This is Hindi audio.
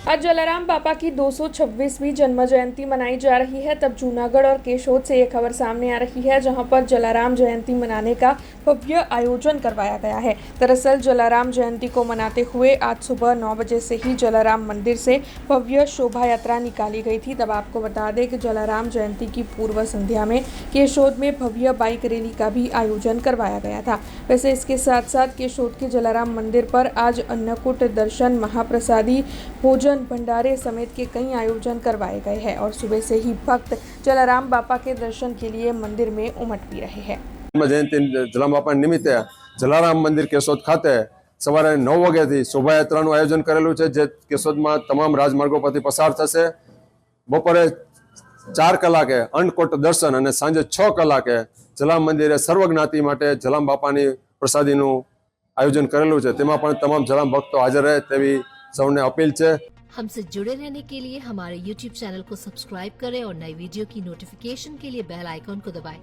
आज जलाराम बापा की 226वीं जन्म जयंती मनाई जा रही है। तब जूनागढ़ और केशोद से ये खबर सामने आ रही है, जहां पर जलाराम जयंती मनाने का भव्य आयोजन करवाया गया है। दरअसल जलाराम जयंती को मनाते हुए आज सुबह 9 बजे से ही जलाराम मंदिर से भव्य शोभा यात्रा निकाली गई थी। तब आपको बता दें कि जलाराम जयंती की पूर्व संध्या में केशोद में भव्य बाइक रैली का भी आयोजन करवाया गया था। वैसे इसके साथ साथ केशोद के जलाराम मंदिर पर आज अन्नकूट दर्शन, महाप्रसादी, भोजन, भंडारे समेत के कई आयोजन करवाए गए हैं और सुबह से ही भक्त जलाराम बापा के दर्शन के लिए मंदिर में उमट भी रहे हैं। जयंती जलाराम बापा निमित्ते जलाराम मंदिर केशोद खाते सवारे 9 वाग्याથી શોભાયાત્રાનું આયોજન કરેલું છે, જે કેશોદમાં તમામ રાજમાર્ગો પરથી પસાર થશે। બપોરે 4 કલાકે અન્નકૂટ દર્શન અને સાંજે 6 કલાકે જલારામ મંદિરે સર્વજ્ઞાતિ માટે જલારામ બાપાની પ્રસાદીનું આયોજન કરેલું છે। તેમાં પણ તમામ જલારામ ભક્તો હાજર રહે તેવી સૌને અપીલ છે। हमसे जुड़े रहने के लिए हमारे YouTube चैनल को सब्सक्राइब करें और नई वीडियो की नोटिफिकेशन के लिए बेल आइकॉन को दबाएं।